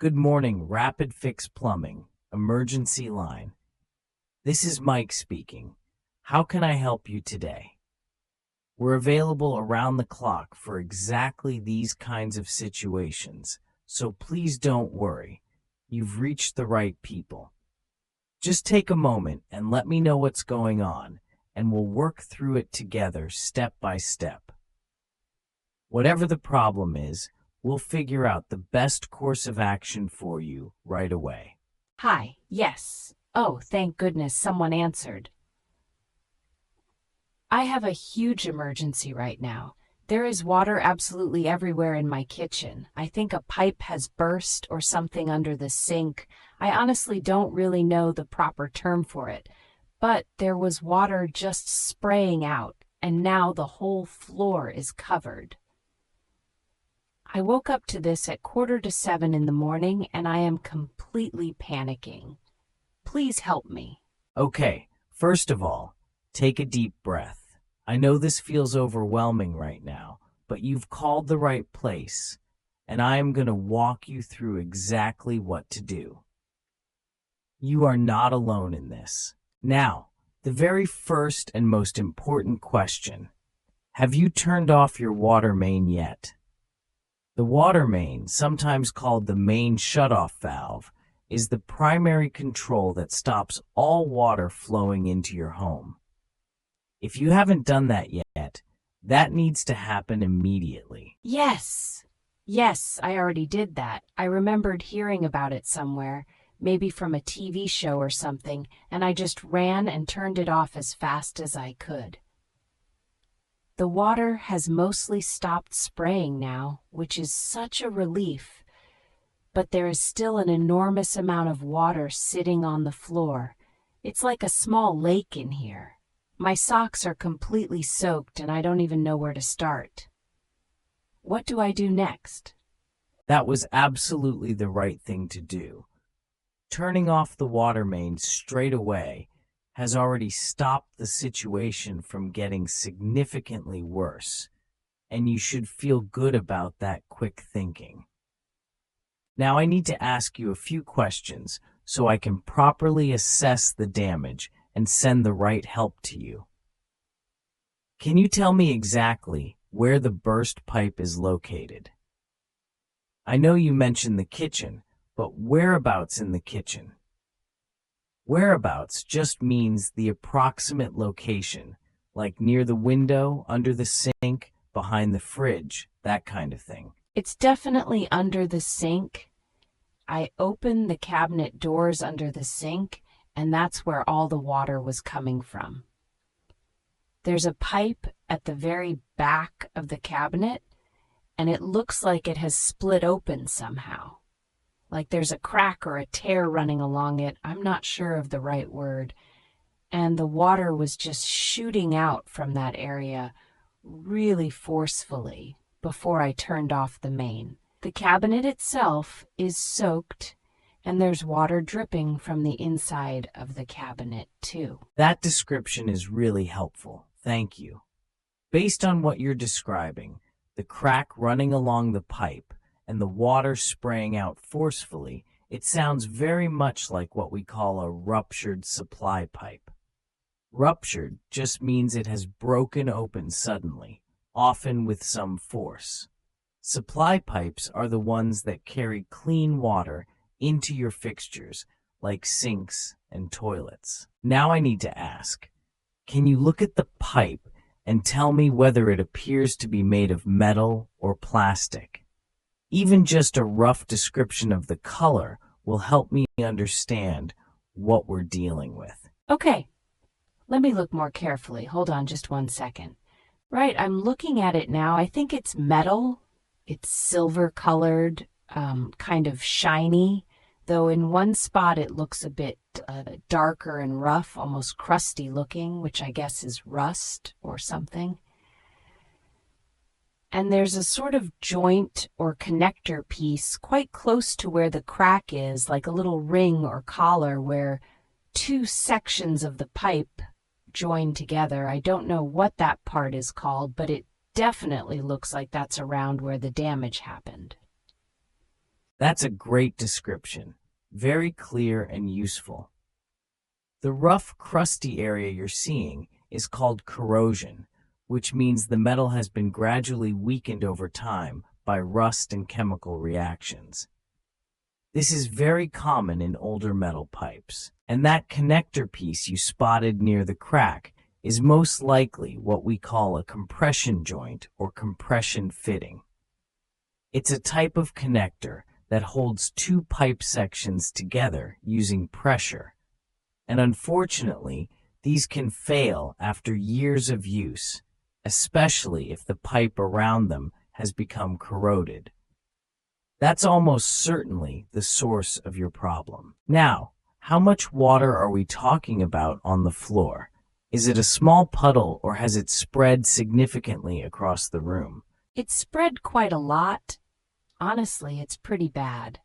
Good morning, Rapid Fix Plumbing, emergency line. This is Mike speaking. How can I help you today? We're available around the clock for exactly these kinds of situations, so please don't worry. You've reached the right people. Just take a moment and let me know what's going on, and we'll work through it together step by step. Whatever the problem is, we'll figure out the best course of action for you right away. Hi, yes. Oh, thank goodness someone answered. I have a huge emergency right now. There is water absolutely everywhere in my kitchen. I think a pipe has burst or something under the sink. I honestly don't really know the proper term for it, but there was water just spraying out, and now the whole floor is covered. I woke up to this at 6:45 in the morning, and I am completely panicking. Please help me. Okay, first of all, take a deep breath. I know this feels overwhelming right now, but you've called the right place, and I am going to walk you through exactly what to do. You are not alone in this. Now, the very first and most important question. Have you turned off your water main yet? The water main, sometimes called the main shutoff valve, is the primary control that stops all water flowing into your home. If you haven't done that yet, that needs to happen immediately. Yes, I already did that. I remembered hearing about it somewhere, maybe from a TV show or something, and I just ran and turned it off as fast as I could. The water has mostly stopped spraying now, which is such a relief, but there is still an enormous amount of water sitting on the floor. It's like a small lake in here. My socks are completely soaked and I don't even know where to start. What do I do next? That was absolutely the right thing to do. Turning off the water main straight away has already stopped the situation from getting significantly worse, and you should feel good about that quick thinking. Now I need to ask you a few questions so I can properly assess the damage and send the right help to you. Can you tell me exactly where the burst pipe is located? I know you mentioned the kitchen, but whereabouts in the kitchen? Whereabouts just means the approximate location, like near the window, under the sink, behind the fridge, that kind of thing. It's definitely under the sink. I opened the cabinet doors under the sink, and that's where all the water was coming from. There's a pipe at the very back of the cabinet, and it looks like it has split open somehow. Like there's a crack or a tear running along it. I'm not sure of the right word. And the water was just shooting out from that area really forcefully before I turned off the main. The cabinet itself is soaked, and there's water dripping from the inside of the cabinet, too. That description is really helpful. Thank you. Based on what you're describing, the crack running along the pipe and the water spraying out forcefully, it sounds very much like what we call a ruptured supply pipe. Ruptured just means it has broken open suddenly, often with some force. Supply pipes are the ones that carry clean water into your fixtures, like sinks and toilets. Now I need to ask, can you look at the pipe and tell me whether it appears to be made of metal or plastic? Even just a rough description of the color will help me understand what we're dealing with. Okay, let me look more carefully. Hold on just 1 second. Right, I'm looking at it now. I think it's metal. It's silver colored, kind of shiny, though in one spot it looks a bit darker and rough, almost crusty looking, which I guess is rust or something. And there's a sort of joint or connector piece quite close to where the crack is, like a little ring or collar where two sections of the pipe join together. I don't know what that part is called, but it definitely looks like that's around where the damage happened. That's a great description. Very clear and useful. The rough, crusty area you're seeing is called corrosion, which means the metal has been gradually weakened over time by rust and chemical reactions. This is very common in older metal pipes, and that connector piece you spotted near the crack is most likely what we call a compression joint or compression fitting. It's a type of connector that holds two pipe sections together using pressure, and unfortunately, these can fail after years of use, especially if the pipe around them has become corroded. That's almost certainly the source of your problem. Now, how much water are we talking about on the floor? Is it a small puddle or has it spread significantly across the room? It's spread quite a lot. Honestly, it's pretty bad.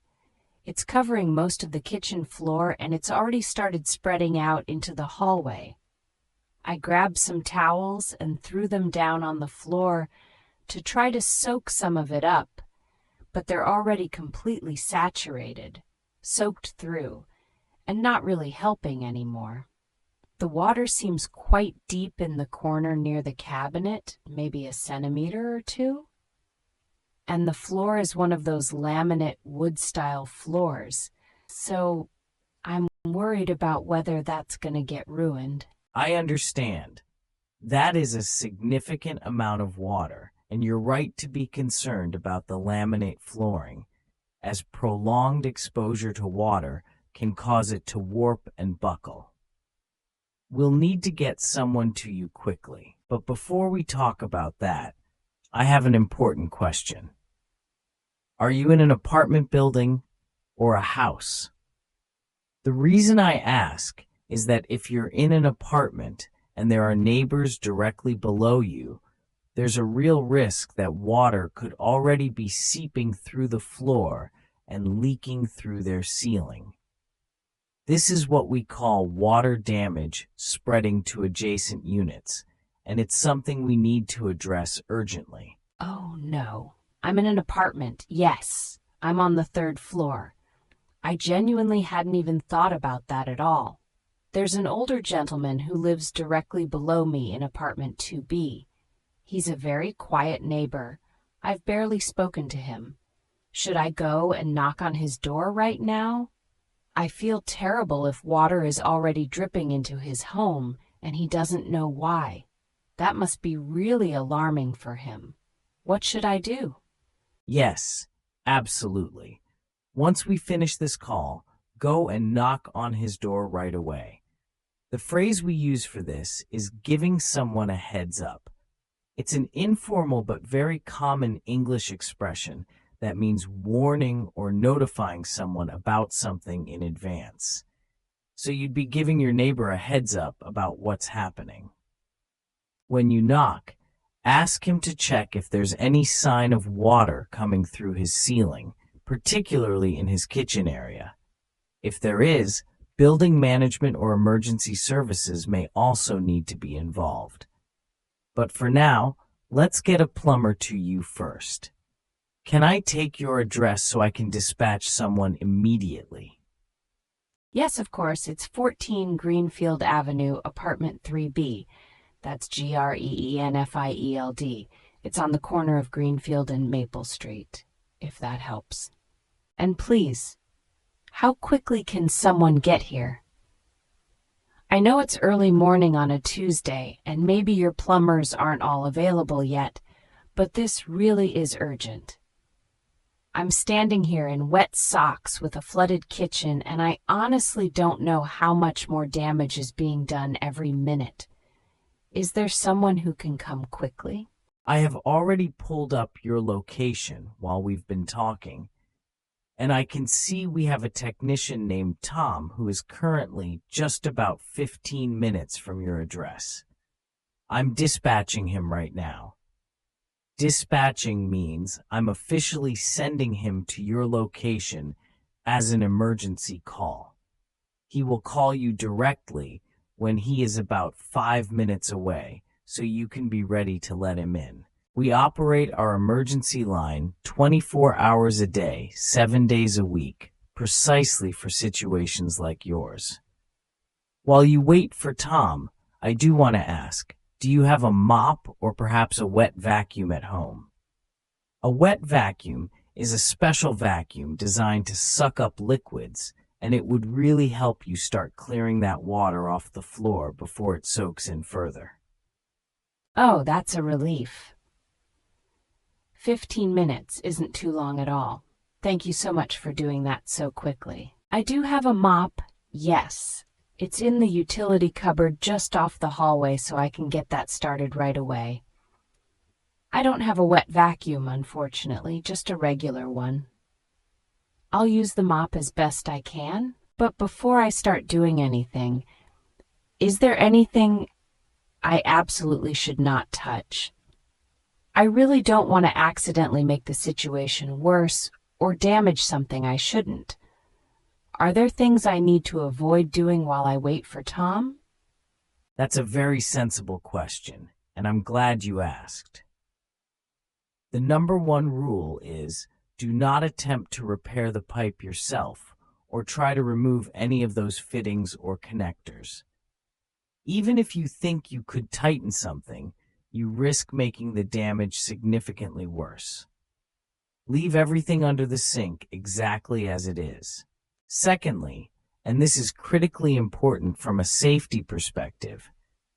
It's covering most of the kitchen floor and it's already started spreading out into the hallway. I grabbed some towels and threw them down on the floor to try to soak some of it up, but they're already completely saturated, soaked through, and not really helping anymore. The water seems quite deep in the corner near the cabinet, maybe a centimeter or two. And the floor is one of those laminate wood-style floors, so I'm worried about whether that's going to get ruined. I understand. That is a significant amount of water, and you're right to be concerned about the laminate flooring, as prolonged exposure to water can cause it to warp and buckle. We'll need to get someone to you quickly, but before we talk about that, I have an important question. Are you in an apartment building or a house? The reason I ask is that if you're in an apartment and there are neighbors directly below you, there's a real risk that water could already be seeping through the floor and leaking through their ceiling. This is what we call water damage spreading to adjacent units, and it's something we need to address urgently. Oh no, I'm in an apartment, yes. I'm on the 3rd floor. I genuinely hadn't even thought about that at all. There's an older gentleman who lives directly below me in apartment 2B. He's a very quiet neighbor. I've barely spoken to him. Should I go and knock on his door right now? I feel terrible if water is already dripping into his home and he doesn't know why. That must be really alarming for him. What should I do? Yes, absolutely. Once we finish this call, go and knock on his door right away. The phrase we use for this is giving someone a heads up. It's an informal but very common English expression that means warning or notifying someone about something in advance. So you'd be giving your neighbor a heads up about what's happening. When you knock, ask him to check if there's any sign of water coming through his ceiling, particularly in his kitchen area. If there is, building management or emergency services may also need to be involved. But for now, let's get a plumber to you first. Can I take your address so I can dispatch someone immediately? Yes, of course. It's 14 Greenfield Avenue, apartment 3B. That's Greenfield. It's on the corner of Greenfield and Maple Street, if that helps. And please, how quickly can someone get here? I know it's early morning on a Tuesday, and maybe your plumbers aren't all available yet, but this really is urgent. I'm standing here in wet socks with a flooded kitchen, and I honestly don't know how much more damage is being done every minute. Is there someone who can come quickly? I have already pulled up your location while we've been talking, and I can see we have a technician named Tom who is currently just about 15 minutes from your address. I'm dispatching him right now. Dispatching means I'm officially sending him to your location as an emergency call. He will call you directly when he is about 5 minutes away, so you can be ready to let him in. We operate our emergency line 24 hours a day, 7 days a week, precisely for situations like yours. While you wait for Tom, I do want to ask, do you have a mop or perhaps a wet vacuum at home? A wet vacuum is a special vacuum designed to suck up liquids, and it would really help you start clearing that water off the floor before it soaks in further. Oh, that's a relief. 15 minutes isn't too long at all. Thank you so much for doing that so quickly. I do have a mop, yes. It's in the utility cupboard just off the hallway, so I can get that started right away. I don't have a wet vacuum, unfortunately, just a regular one. I'll use the mop as best I can, but before I start doing anything, is there anything I absolutely should not touch? I really don't want to accidentally make the situation worse or damage something I shouldn't. Are there things I need to avoid doing while I wait for Tom? That's a very sensible question, and I'm glad you asked. The number one rule is do not attempt to repair the pipe yourself or try to remove any of those fittings or connectors. Even if you think you could tighten something, you risk making the damage significantly worse. Leave everything under the sink exactly as it is. Secondly, and this is critically important from a safety perspective,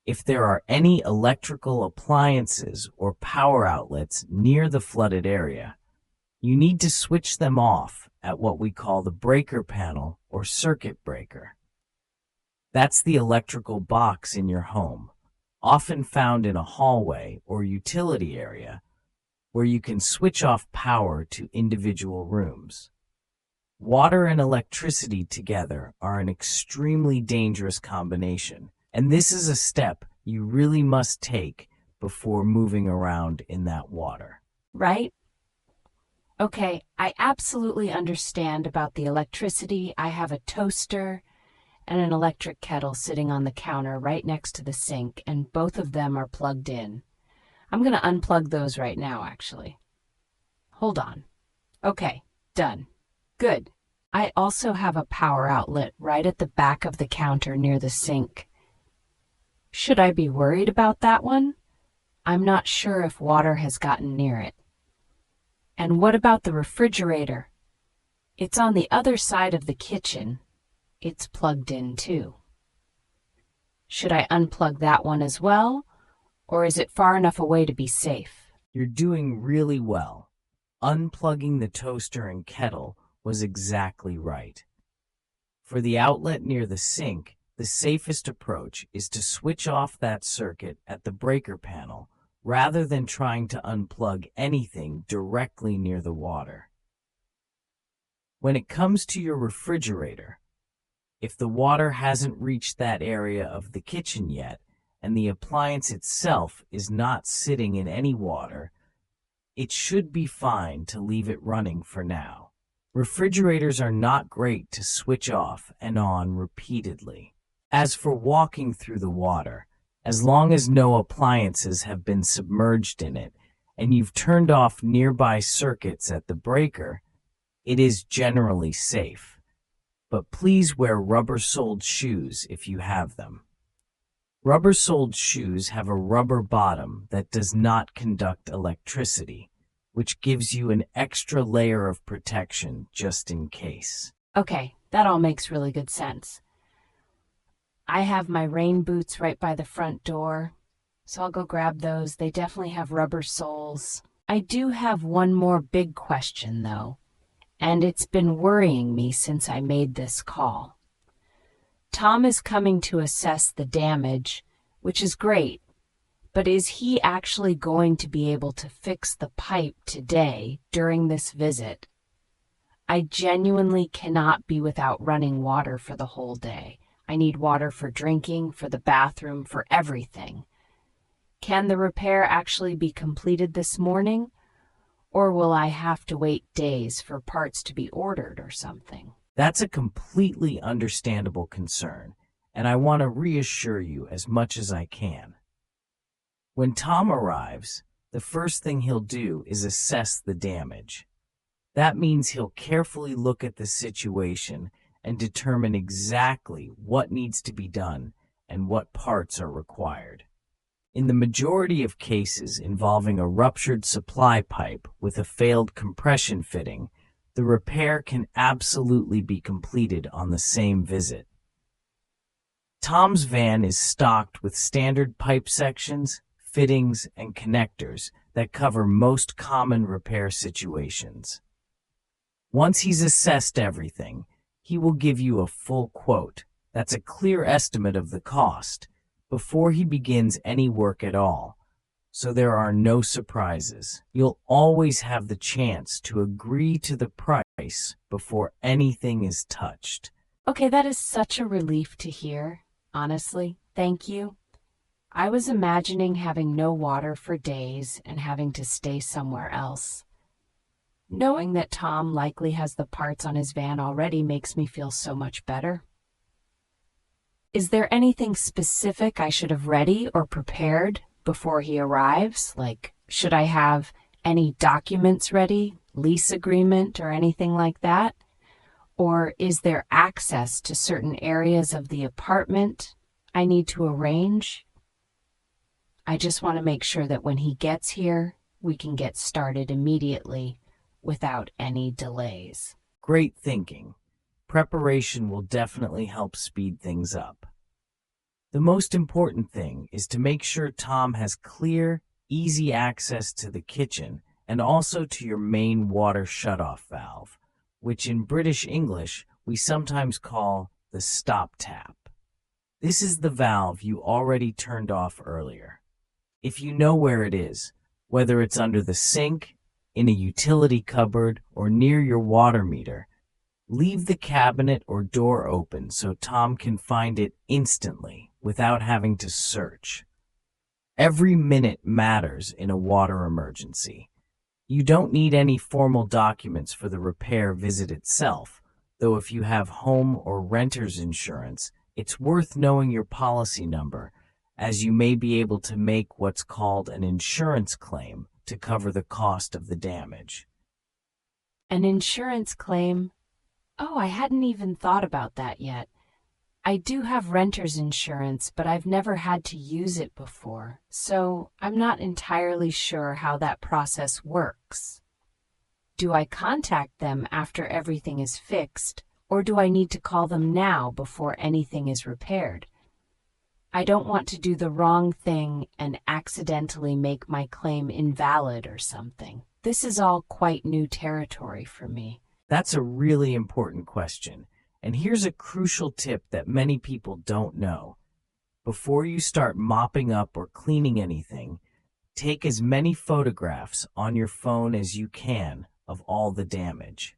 if there are any electrical appliances or power outlets near the flooded area, you need to switch them off at what we call the breaker panel or circuit breaker. That's the electrical box in your home, often found in a hallway or utility area, where you can switch off power to individual rooms. Water and electricity together are an extremely dangerous combination, and this is a step you really must take before moving around in that water. Right? Okay, I absolutely understand about the electricity. I have a toaster and an electric kettle sitting on the counter right next to the sink, and both of them are plugged in. I'm going to unplug those right now, actually. Hold on. Okay, done. Good. I also have a power outlet right at the back of the counter near the sink. Should I be worried about that one? I'm not sure if water has gotten near it. And what about the refrigerator? It's on the other side of the kitchen. It's plugged in too. Should I unplug that one as well, or is it far enough away to be safe? You're doing really well. Unplugging the toaster and kettle was exactly right. For the outlet near the sink, the safest approach is to switch off that circuit at the breaker panel rather than trying to unplug anything directly near the water. When it comes to your refrigerator, if the water hasn't reached that area of the kitchen yet and the appliance itself is not sitting in any water, it should be fine to leave it running for now. Refrigerators are not great to switch off and on repeatedly. As for walking through the water, as long as no appliances have been submerged in it and you've turned off nearby circuits at the breaker, it is generally safe. But please wear rubber-soled shoes if you have them. Rubber-soled shoes have a rubber bottom that does not conduct electricity, which gives you an extra layer of protection just in case. Okay, that all makes really good sense. I have my rain boots right by the front door, so I'll go grab those. They definitely have rubber soles. I do have one more big question, though, and it's been worrying me since I made this call. Tom is coming to assess the damage, which is great, but is he actually going to be able to fix the pipe today during this visit? I genuinely cannot be without running water for the whole day. I need water for drinking, for the bathroom, for everything. Can the repair actually be completed this morning? Or will I have to wait days for parts to be ordered or something? That's a completely understandable concern, and I want to reassure you as much as I can. When Tom arrives, the first thing he'll do is assess the damage. That means he'll carefully look at the situation and determine exactly what needs to be done and what parts are required. In the majority of cases involving a ruptured supply pipe with a failed compression fitting, the repair can absolutely be completed on the same visit. Tom's van is stocked with standard pipe sections, fittings, and connectors that cover most common repair situations. Once he's assessed everything, he will give you a full quote. That's a clear estimate of the cost before he begins any work at all, so there are no surprises. You'll always have the chance to agree to the price before anything is touched. Okay, that is such a relief to hear. Honestly, thank you. I was imagining having no water for days and having to stay somewhere else. Knowing that Tom likely has the parts on his van already makes me feel so much better. Is there anything specific I should have ready or prepared before he arrives? Like, should I have any documents ready, lease agreement, or anything like that? Or is there access to certain areas of the apartment I need to arrange? I just want to make sure that when he gets here, we can get started immediately without any delays. Great thinking. Preparation will definitely help speed things up. The most important thing is to make sure Tom has clear, easy access to the kitchen and also to your main water shutoff valve, which in British English we sometimes call the stop tap. This is the valve you already turned off earlier. If you know where it is, whether it's under the sink, in a utility cupboard, or near your water meter, leave the cabinet or door open so Tom can find it instantly without having to search. Every minute matters in a water emergency. You don't need any formal documents for the repair visit itself, though if you have home or renter's insurance, it's worth knowing your policy number, as you may be able to make what's called an insurance claim to cover the cost of the damage. An insurance claim? Oh, I hadn't even thought about that yet. I do have renter's insurance, but I've never had to use it before, so I'm not entirely sure how that process works. Do I contact them after everything is fixed, or do I need to call them now before anything is repaired? I don't want to do the wrong thing and accidentally make my claim invalid or something. This is all quite new territory for me. That's a really important question, and here's a crucial tip that many people don't know. Before you start mopping up or cleaning anything, take as many photographs on your phone as you can of all the damage.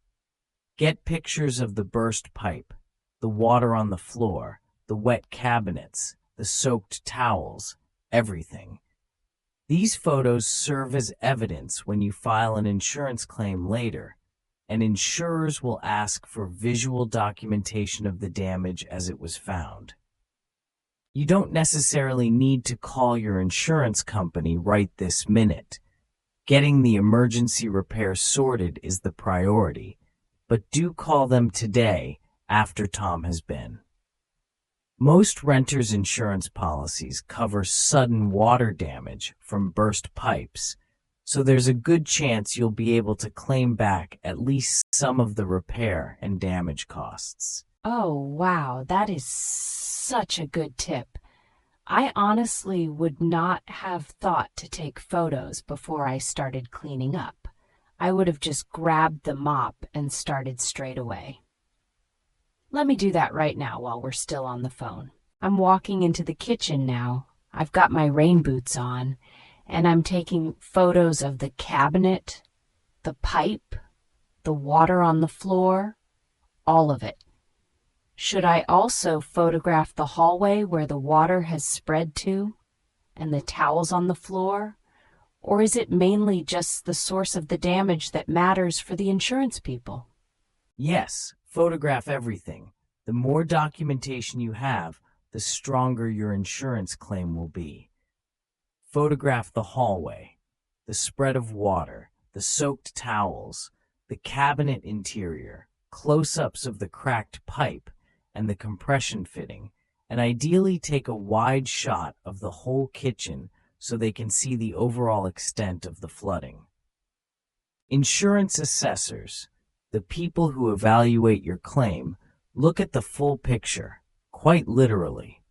Get pictures of the burst pipe, the water on the floor, the wet cabinets, the soaked towels, everything. These photos serve as evidence when you file an insurance claim later, and insurers will ask for visual documentation of the damage as it was found. You don't necessarily need to call your insurance company right this minute. Getting the emergency repair sorted is the priority, but do call them today after Tom has been. Most renters' insurance policies cover sudden water damage from burst pipes, so there's a good chance you'll be able to claim back at least some of the repair and damage costs. Oh, wow, that is such a good tip. I honestly would not have thought to take photos before I started cleaning up. I would have just grabbed the mop and started straight away. Let me do that right now while we're still on the phone. I'm walking into the kitchen now. I've got my rain boots on, and I'm taking photos of the cabinet, the pipe, the water on the floor, all of it. Should I also photograph the hallway where the water has spread to, and the towels on the floor? Or is it mainly just the source of the damage that matters for the insurance people? Yes, photograph everything. The more documentation you have, the stronger your insurance claim will be. Photograph the hallway. the spread of water, the soaked towels, the cabinet interior, close-ups of the cracked pipe, and the compression fitting, and ideally take a wide shot of the whole kitchen so they can see the overall extent of the flooding. Insurance assessors, the people who evaluate your claim, look at the full picture, quite literally.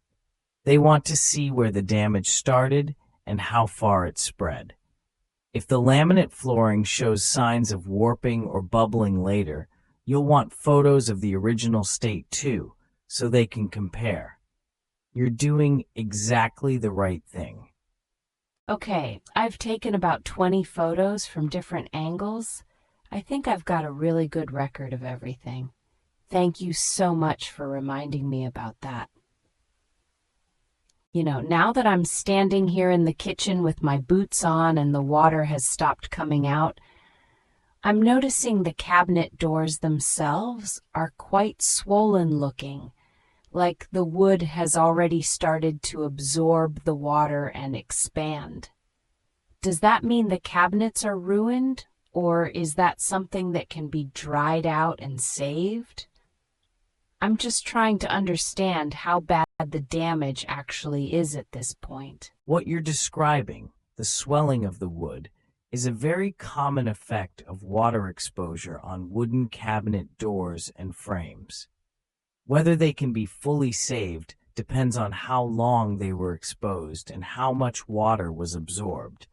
They want to see where the damage started and how far it spread. If the laminate flooring shows signs of warping or bubbling later, you'll want photos of the original state too, so they can compare. You're doing exactly the right thing. Okay, I've taken about 20 photos from different angles. I think I've got a really good record of everything. Thank you so much for reminding me about that. Now that I'm standing here in the kitchen with my boots on and the water has stopped coming out, I'm noticing the cabinet doors themselves are quite swollen looking, like the wood has already started to absorb the water and expand. Does that mean the cabinets are ruined, or is that something that can be dried out and saved? I'm just trying to understand how bad the damage actually is at this point. What you're describing, the swelling of the wood, is a very common effect of water exposure on wooden cabinet doors and frames. Whether they can be fully saved depends on how long they were exposed and how much water was absorbed.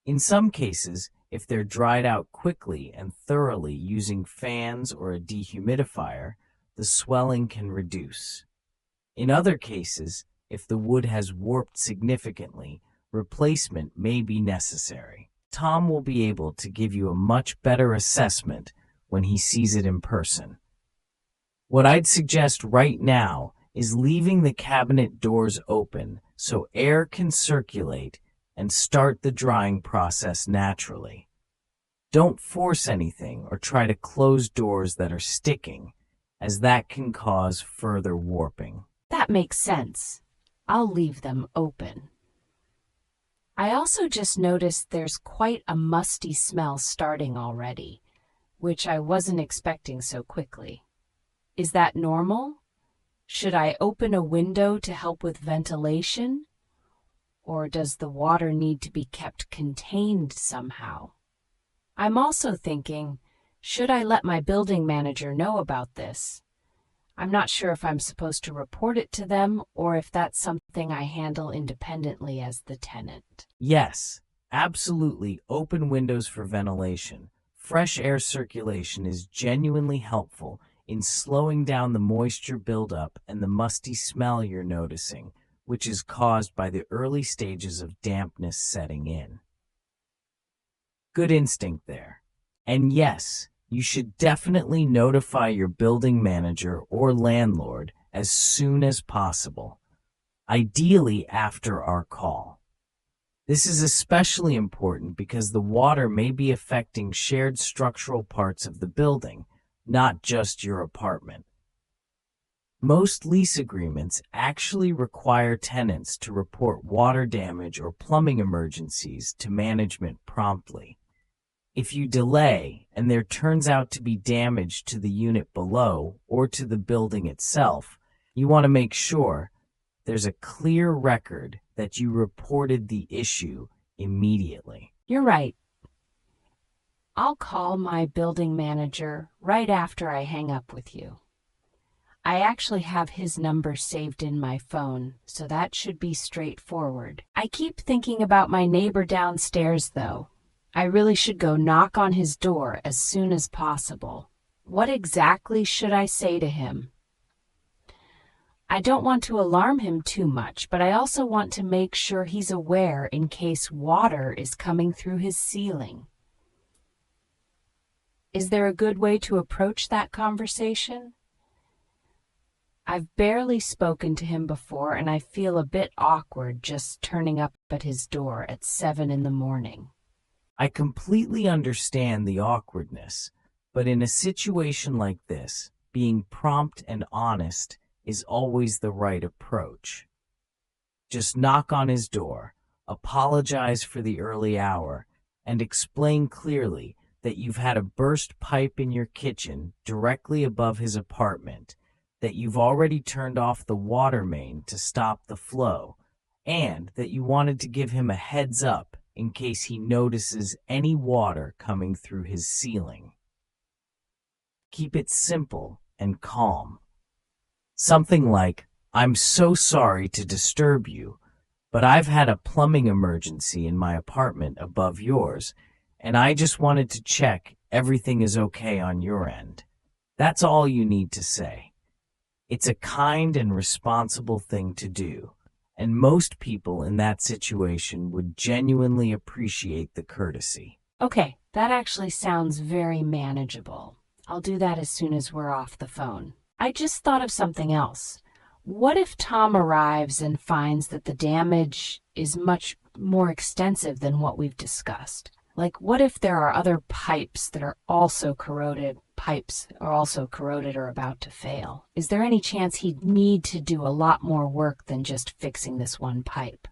In some cases, if they're dried out quickly and thoroughly using fans or a dehumidifier, the swelling can reduce. In other cases, if the wood has warped significantly, replacement may be necessary. Tom will be able to give you a much better assessment when he sees it in person. What I'd suggest right now is leaving the cabinet doors open so air can circulate and start the drying process naturally. Don't force anything or try to close doors that are sticking, as that can cause further warping. That makes sense. I'll leave them open. I also just noticed there's quite a musty smell starting already, which I wasn't expecting so quickly. Is that normal? Should I open a window to help with ventilation? Or does the water need to be kept contained somehow? I'm also thinking, should I let my building manager know about this? I'm not sure if I'm supposed to report it to them or if that's something I handle independently as the tenant. Yes, absolutely open windows for ventilation. Fresh air circulation is genuinely helpful in slowing down the moisture buildup and the musty smell you're noticing, which is caused by the early stages of dampness setting in. Good instinct there. And yes, you should definitely notify your building manager or landlord as soon as possible, ideally after our call. This is especially important because the water may be affecting shared structural parts of the building, not just your apartment. Most lease agreements actually require tenants to report water damage or plumbing emergencies to management promptly. If you delay and there turns out to be damage to the unit below or to the building itself, you want to make sure there's a clear record that you reported the issue immediately. You're right. I'll call my building manager right after I hang up with you. I actually have his number saved in my phone, so that should be straightforward. I keep thinking about my neighbor downstairs, though. I really should go knock on his door as soon as possible. What exactly should I say to him? I don't want to alarm him too much, but I also want to make sure he's aware in case water is coming through his ceiling. Is there a good way to approach that conversation? I've barely spoken to him before, and I feel a bit awkward just turning up at his door at 7 in the morning. I completely understand the awkwardness, but in a situation like this, being prompt and honest is always the right approach. Just knock on his door, apologize for the early hour, and explain clearly that you've had a burst pipe in your kitchen directly above his apartment, that you've already turned off the water main to stop the flow, and that you wanted to give him a heads up in case he notices any water coming through his ceiling. Keep it simple and calm. Something like, "I'm so sorry to disturb you, but I've had a plumbing emergency in my apartment above yours, and I just wanted to check everything is okay on your end." That's all you need to say. It's a kind and responsible thing to do, and most people in that situation would genuinely appreciate the courtesy. Okay, that actually sounds very manageable. I'll do that as soon as we're off the phone. I just thought of something else. What if Tom arrives and finds that the damage is much more extensive than what we've discussed? Like, what if there are other pipes that are also corroded, or about to fail? Is there any chance he'd need to do a lot more work than just fixing this one pipe?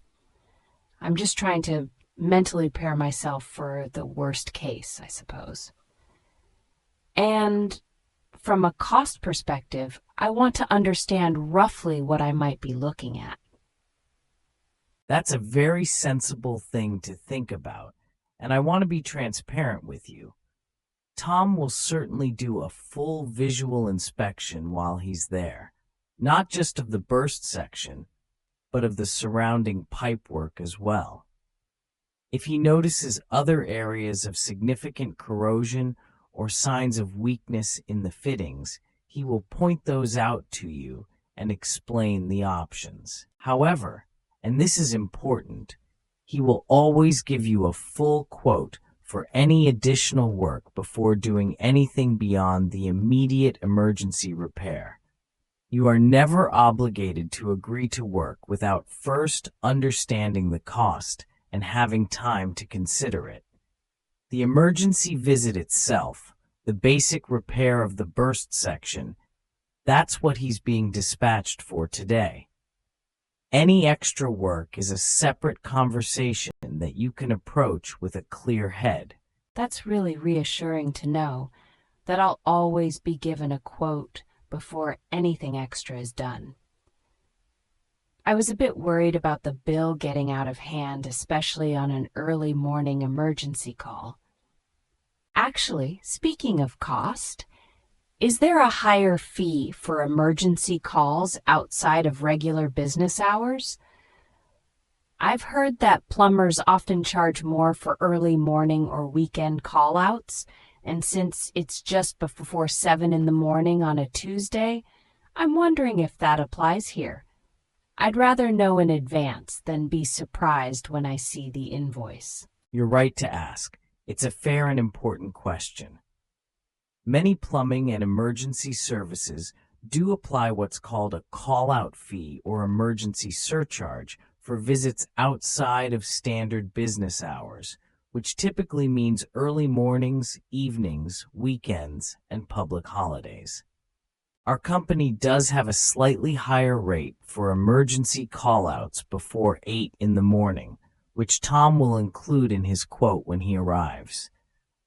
I'm just trying to mentally prepare myself for the worst case, I suppose. And from a cost perspective, I want to understand roughly what I might be looking at. That's a very sensible thing to think about, and I want to be transparent with you. Tom will certainly do a full visual inspection while he's there, not just of the burst section, but of the surrounding pipework as well. If he notices other areas of significant corrosion or signs of weakness in the fittings, he will point those out to you and explain the options. However, and this is important, he will always give you a full quote for any additional work before doing anything beyond the immediate emergency repair. You are never obligated to agree to work without first understanding the cost and having time to consider it. The emergency visit itself, the basic repair of the burst section, that's what he's being dispatched for today. Any extra work is a separate conversation that you can approach with a clear head. That's really reassuring to know that I'll always be given a quote before anything extra is done. I was a bit worried about the bill getting out of hand, especially on an early morning emergency call. Actually, speaking of cost, is there a higher fee for emergency calls outside of regular business hours? I've heard that plumbers often charge more for early morning or weekend call-outs, and since it's just before 7 in the morning on a Tuesday, I'm wondering if that applies here. I'd rather know in advance than be surprised when I see the invoice. You're right to ask. It's a fair and important question. Many plumbing and emergency services do apply what's called a call-out fee or emergency surcharge for visits outside of standard business hours, which typically means early mornings, evenings, weekends, and public holidays. Our company does have a slightly higher rate for emergency call-outs before 8 in the morning, which Tom will include in his quote when he arrives.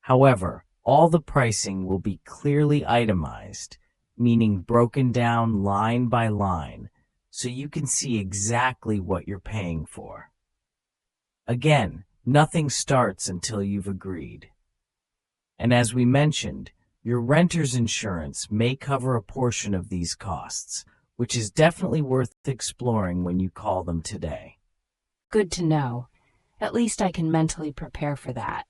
However, all the pricing will be clearly itemized, meaning broken down line by line, so you can see exactly what you're paying for. Again, nothing starts until you've agreed. And as we mentioned, your renter's insurance may cover a portion of these costs, which is definitely worth exploring when you call them today. Good to know. At least I can mentally prepare for that.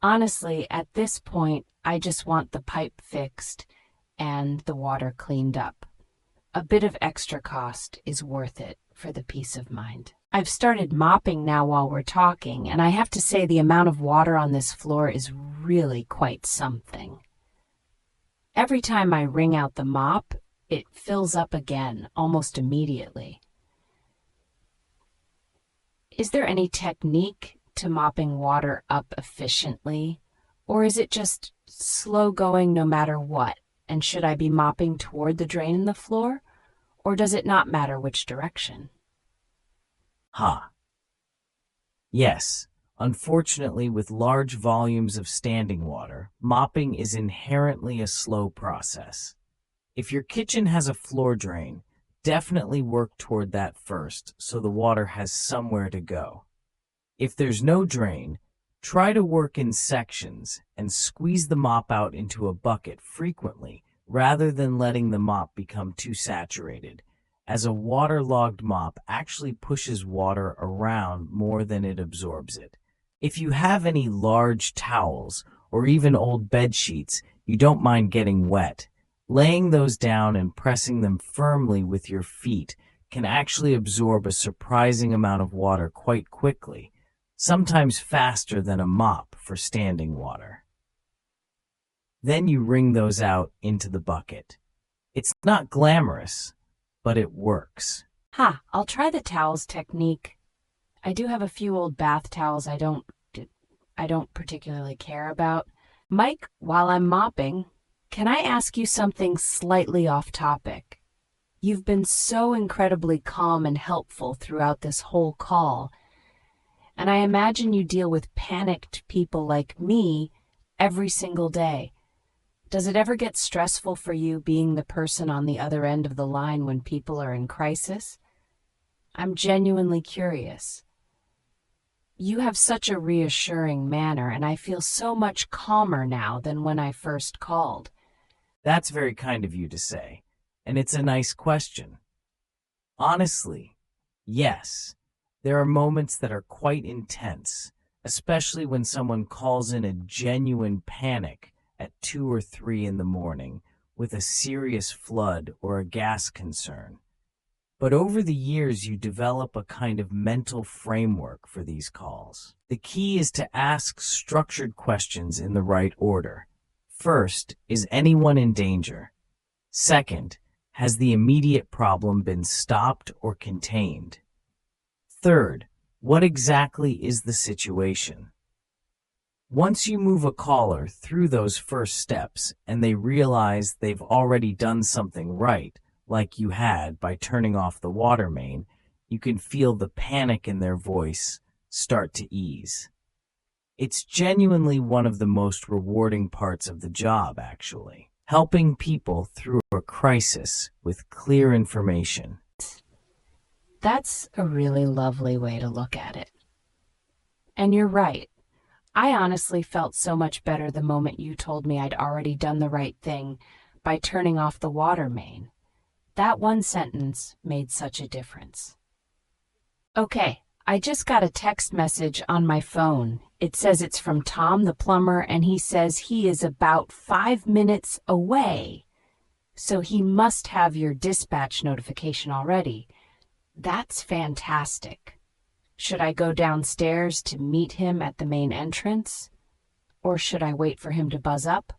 Honestly, at this point, I just want the pipe fixed and the water cleaned up. A bit of extra cost is worth it for the peace of mind. I've started mopping now while we're talking, and I have to say the amount of water on this floor is really quite something. Every time I wring out the mop, it fills up again almost immediately. Is there any technique to mopping water up efficiently, or is it just slow going no matter what? And should I be mopping toward the drain in the floor, or does it not matter which direction? Yes, Unfortunately, with large volumes of standing water, mopping is inherently a slow process. If your kitchen has a floor drain, definitely work toward that first so the water has somewhere to go. If there's no drain, try to work in sections and squeeze the mop out into a bucket frequently rather than letting the mop become too saturated, as a waterlogged mop actually pushes water around more than it absorbs it. If you have any large towels or even old bed sheets you don't mind getting wet, laying those down and pressing them firmly with your feet can actually absorb a surprising amount of water quite quickly, sometimes faster than a mop for standing water. Then you wring those out into the bucket. It's not glamorous, but it works. I'll try the towels technique. I do have a few old bath towels I don't particularly care about. Mike, while I'm mopping, can I ask you something slightly off topic? You've been so incredibly calm and helpful throughout this whole call, and I imagine you deal with panicked people like me every single day. Does it ever get stressful for you being the person on the other end of the line when people are in crisis? I'm genuinely curious. You have such a reassuring manner, and I feel so much calmer now than when I first called. That's very kind of you to say, and it's a nice question. Honestly, yes, there are moments that are quite intense, especially when someone calls in a genuine panic at 2 or 3 in the morning with a serious flood or a gas concern. But over the years, you develop a kind of mental framework for these calls. The key is to ask structured questions in the right order. First, is anyone in danger? Second, has the immediate problem been stopped or contained? Third, what exactly is the situation? Once you move a caller through those first steps and they realize they've already done something right, like you had by turning off the water main, you can feel the panic in their voice start to ease. It's genuinely one of the most rewarding parts of the job, actually, helping people through a crisis with clear information. That's a really lovely way to look at it. And you're right. I honestly felt so much better the moment you told me I'd already done the right thing by turning off the water main. That one sentence made such a difference. Okay, I just got a text message on my phone. It says it's from Tom the plumber, and he says he is about 5 minutes away. So he must have your dispatch notification already. That's fantastic. Should I go downstairs to meet him at the main entrance? Or should I wait for him to buzz up?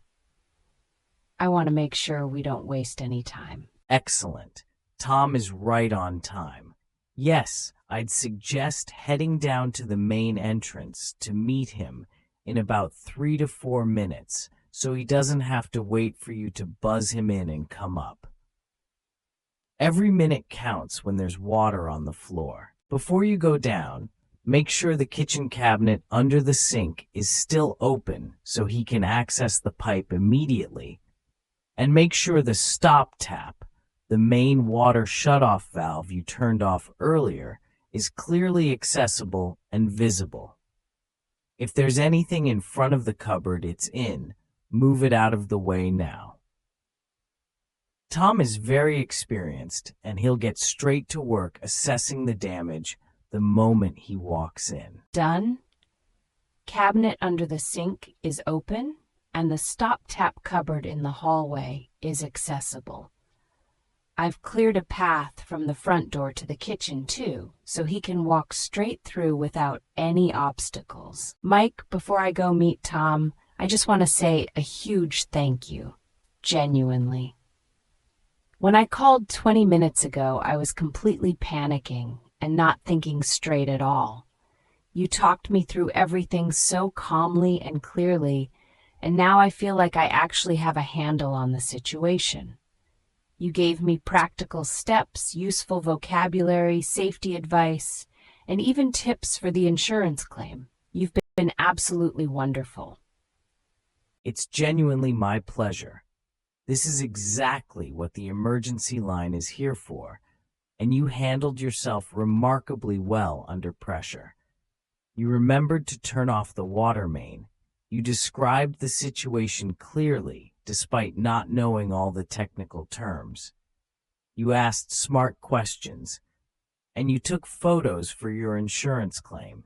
I want to make sure we don't waste any time. Excellent. Tom is right on time. Yes, I'd suggest heading down to the main entrance to meet him in about 3 to 4 minutes so he doesn't have to wait for you to buzz him in and come up. Every minute counts when there's water on the floor. Before you go down, make sure the kitchen cabinet under the sink is still open so he can access the pipe immediately. And make sure the stop tap, the main water shutoff valve you turned off earlier, is clearly accessible and visible. If there's anything in front of the cupboard it's in, move it out of the way now. Tom is very experienced, and he'll get straight to work assessing the damage the moment he walks in. Done. Cabinet under the sink is open, and the stop tap cupboard in the hallway is accessible. I've cleared a path from the front door to the kitchen, too, so he can walk straight through without any obstacles. Mike, before I go meet Tom, I just want to say a huge thank you. Genuinely. When I called 20 minutes ago, I was completely panicking and not thinking straight at all. You talked me through everything so calmly and clearly, and now I feel like I actually have a handle on the situation. You gave me practical steps, useful vocabulary, safety advice, and even tips for the insurance claim. You've been absolutely wonderful. It's genuinely my pleasure. This is exactly what the emergency line is here for, and you handled yourself remarkably well under pressure. You remembered to turn off the water main. You described the situation clearly, despite not knowing all the technical terms. You asked smart questions, and you took photos for your insurance claim.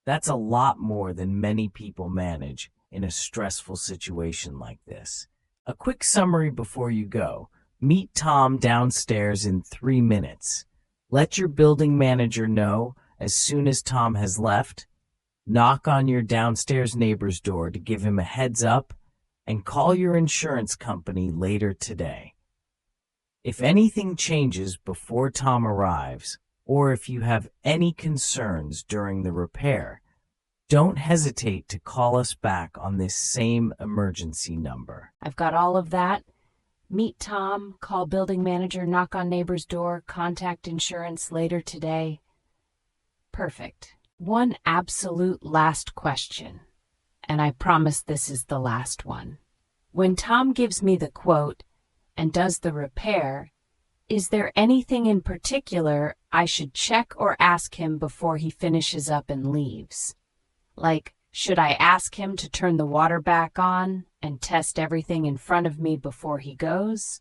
That's a lot more than many people manage in a stressful situation like this. A quick summary before you go. Meet Tom downstairs in 3 minutes. Let your building manager know as soon as Tom has left. Knock on your downstairs neighbor's door to give him a heads up, and call your insurance company later today. If anything changes before Tom arrives, or if you have any concerns during the repair, don't hesitate to call us back on this same emergency number. I've got all of that. Meet Tom, call building manager, knock on neighbor's door, contact insurance later today. Perfect. One absolute last question, and I promise this is the last one. When Tom gives me the quote and does the repair, is there anything in particular I should check or ask him before he finishes up and leaves? Like, should I ask him to turn the water back on and test everything in front of me before he goes?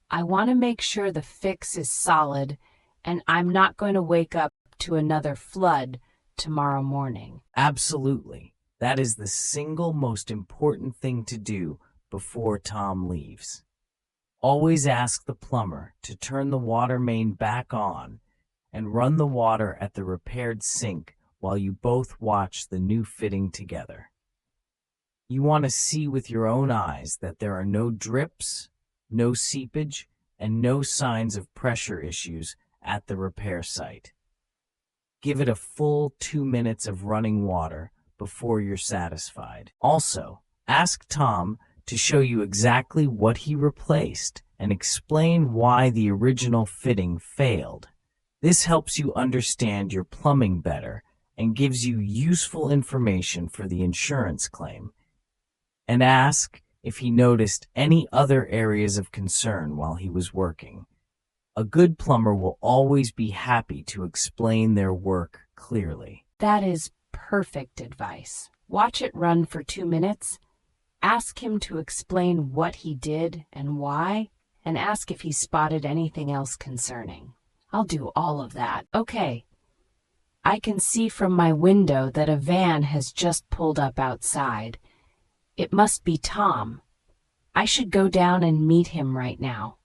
I want to make sure the fix is solid and I'm not going to wake up to another flood tomorrow morning. Absolutely. That is the single most important thing to do before Tom leaves. Always ask the plumber to turn the water main back on and run the water at the repaired sink while you both watch the new fitting together. You want to see with your own eyes that there are no drips, no seepage, and no signs of pressure issues at the repair site. Give it a full 2 minutes of running water before you're satisfied. Also, ask Tom to show you exactly what he replaced and explain why the original fitting failed. This helps you understand your plumbing better and gives you useful information for the insurance claim. And ask if he noticed any other areas of concern while he was working. A good plumber will always be happy to explain their work clearly. That is perfect advice. Watch it run for 2 minutes. Ask him to explain what he did and why, and ask if he spotted anything else concerning. I'll do all of that. Okay. I can see from my window that a van has just pulled up outside. It must be Tom. I should go down and meet him right now.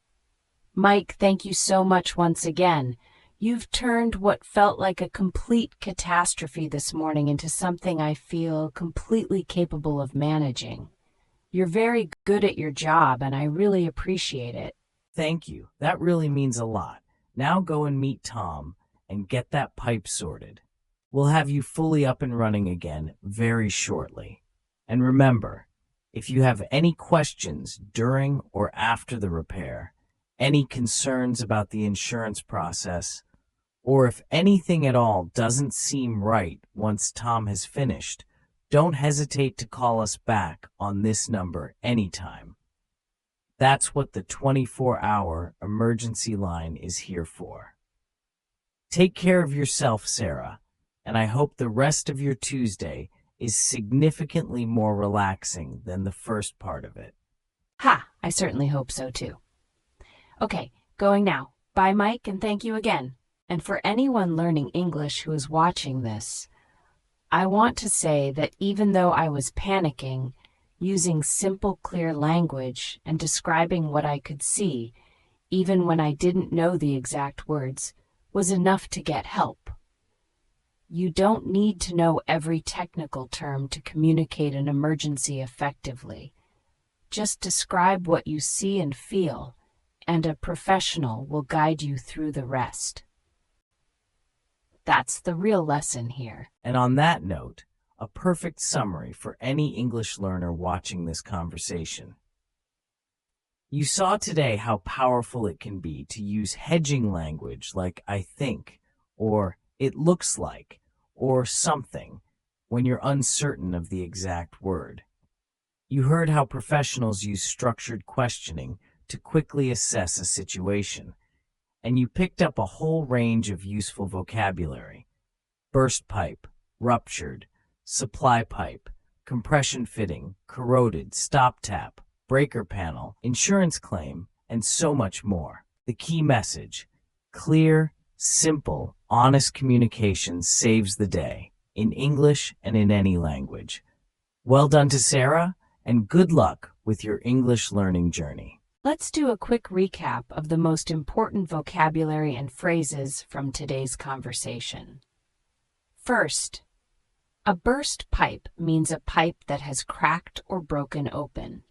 Mike, thank you so much once again. You've turned what felt like a complete catastrophe this morning into something I feel completely capable of managing. You're very good at your job, and I really appreciate it. Thank you. That really means a lot. Now go and meet Tom and get that pipe sorted. We'll have you fully up and running again very shortly. And remember, if you have any questions during or after the repair, any concerns about the insurance process, or if anything at all doesn't seem right once Tom has finished, don't hesitate to call us back on this number anytime. That's what the 24-hour emergency line is here for. Take care of yourself, Sarah, and I hope the rest of your Tuesday is significantly more relaxing than the first part of it. Ha! I certainly hope so too. Okay, going now. Bye, Mike, and thank you again. And for anyone learning English who is watching this, I want to say that even though I was panicking, using simple, clear language and describing what I could see, even when I didn't know the exact words, was enough to get help. You don't need to know every technical term to communicate an emergency effectively. Just describe what you see and feel, and a professional will guide you through the rest. That's the real lesson here. And on that note, a perfect summary for any English learner watching this conversation. You saw today how powerful it can be to use hedging language like I think, or it looks like, or something, when you're uncertain of the exact word. You heard how professionals use structured questioning to quickly assess a situation, and you picked up a whole range of useful vocabulary: burst pipe, ruptured, supply pipe, compression fitting, corroded, stop tap, breaker panel, insurance claim, and so much more. The key message: clear, simple, honest communication saves the day, in English and in any language. Well done to Sarah, and good luck with your English learning journey. Let's do a quick recap of the most important vocabulary and phrases from today's conversation. First, a burst pipe means a pipe that has cracked or broken open.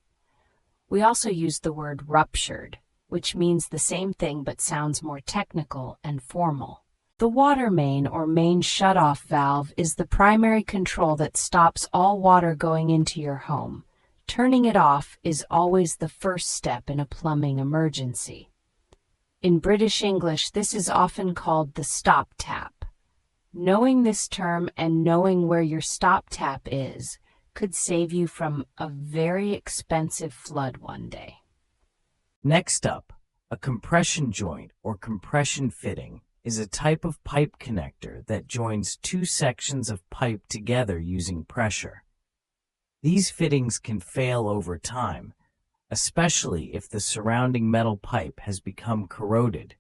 We also use the word ruptured, which means the same thing but sounds more technical and formal. The water main or main shutoff valve is the primary control that stops all water going into your home. Turning it off is always the first step in a plumbing emergency. In British English, this is often called the stop tap. Knowing this term and knowing where your stop tap is could save you from a very expensive flood one day. Next up, a compression joint or compression fitting is a type of pipe connector that joins two sections of pipe together using pressure. These fittings can fail over time, especially if the surrounding metal pipe has become corroded,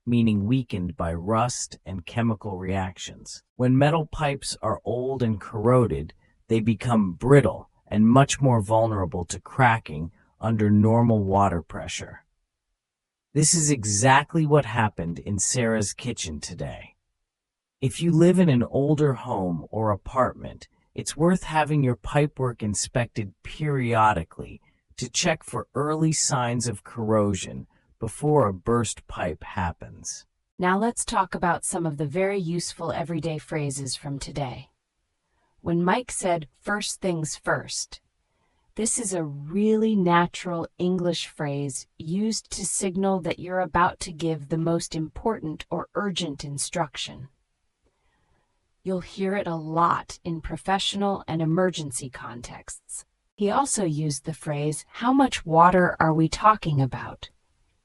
meaning weakened by rust and chemical reactions. When metal pipes are old and corroded, they become brittle and much more vulnerable to cracking under normal water pressure. This is exactly what happened in Sarah's kitchen today. If you live in an older home or apartment, it's worth having your pipework inspected periodically to check for early signs of corrosion before a burst pipe happens. Now let's talk about some of the very useful everyday phrases from today. When Mike said, "first things first," this is a really natural English phrase used to signal that you're about to give the most important or urgent instruction. You'll hear it a lot in professional and emergency contexts. He also used the phrase, "how much water are we talking about?"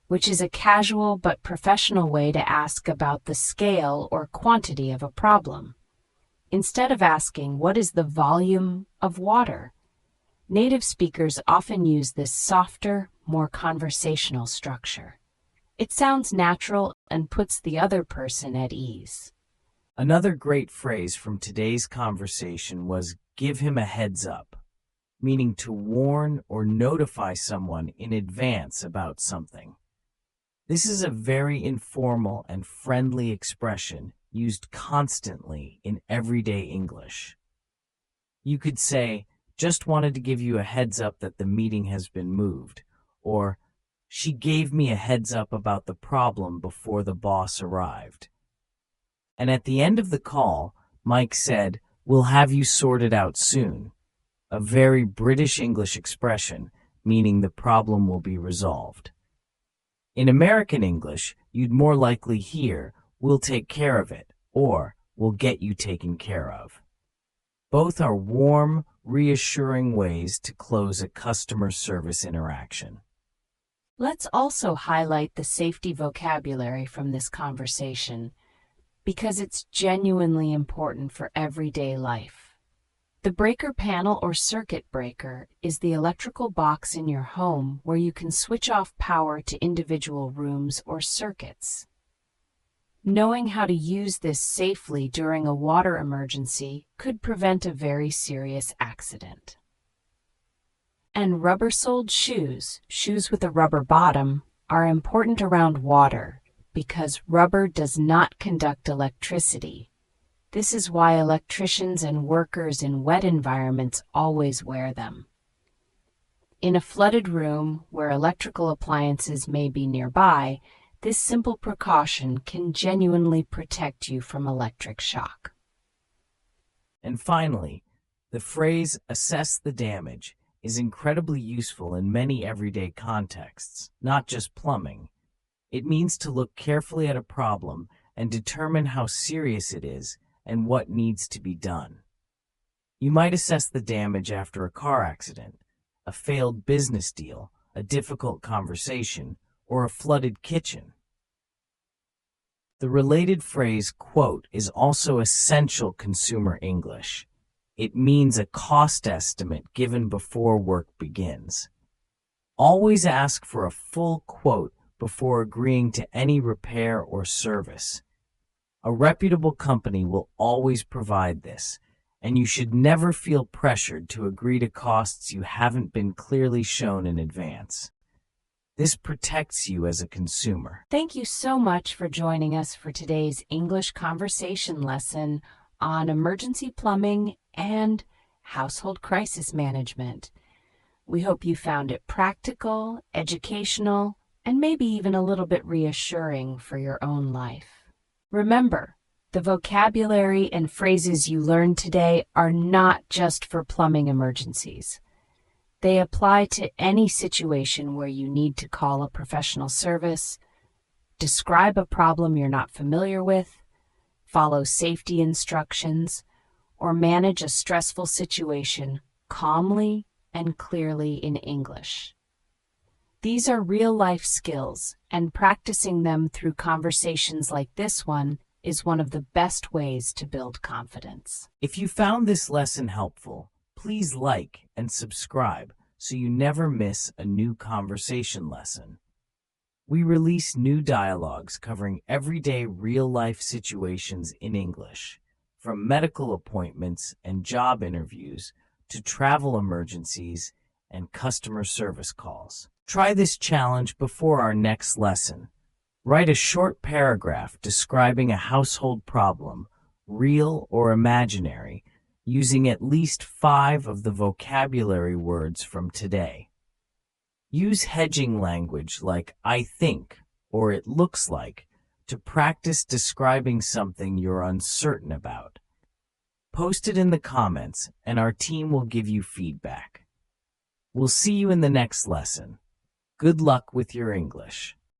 which is a casual but professional way to ask about the scale or quantity of a problem. Instead of asking, "what is the volume of water?" native speakers often use this softer, more conversational structure. It sounds natural and puts the other person at ease. Another great phrase from today's conversation was "give him a heads up," meaning to warn or notify someone in advance about something. This is a very informal and friendly expression used constantly in everyday English. You could say, "just wanted to give you a heads up that the meeting has been moved," or "she gave me a heads up about the problem before the boss arrived." And at the end of the call, Mike said, "we'll have you sorted out soon," a very British English expression meaning the problem will be resolved. In American English, you'd more likely hear, "we'll take care of it," or "we'll get you taken care of." Both are warm, reassuring ways to close a customer service interaction. Let's also highlight the safety vocabulary from this conversation because it's genuinely important for everyday life. The breaker panel or circuit breaker is the electrical box in your home where you can switch off power to individual rooms or circuits. Knowing how to use this safely during a water emergency could prevent a very serious accident. And rubber-soled shoes, shoes with a rubber bottom, are important around water because rubber does not conduct electricity. This is why electricians and workers in wet environments always wear them. In a flooded room where electrical appliances may be nearby, this simple precaution can genuinely protect you from electric shock. And finally, the phrase "assess the damage" is incredibly useful in many everyday contexts, not just plumbing. It means to look carefully at a problem and determine how serious it is and what needs to be done. You might assess the damage after a car accident, a failed business deal, a difficult conversation, or a flooded kitchen. The related phrase quote is also essential consumer English. It means a cost estimate given before work begins. Always ask for a full quote before agreeing to any repair or service. A reputable company will always provide this, and you should never feel pressured to agree to costs you haven't been clearly shown in advance. This protects you as a consumer. Thank you so much for joining us for today's English conversation lesson on emergency plumbing and household crisis management. We hope you found it practical, educational, and maybe even a little bit reassuring for your own life. Remember, the vocabulary and phrases you learned today are not just for plumbing emergencies. They apply to any situation where you need to call a professional service, describe a problem you're not familiar with, follow safety instructions, or manage a stressful situation calmly and clearly in English. These are real-life skills, and practicing them through conversations like this one is one of the best ways to build confidence. If you found this lesson helpful, please like and subscribe so you never miss a new conversation lesson. We release new dialogues covering everyday real-life situations in English, from medical appointments and job interviews to travel emergencies and customer service calls. Try this challenge before our next lesson. Write a short paragraph describing a household problem, real or imaginary, using at least 5 of the vocabulary words from today. Use hedging language like I think or it looks like to practice describing something you're uncertain about. Post it in the comments and our team will give you feedback. We'll see you in the next lesson. Good luck with your English.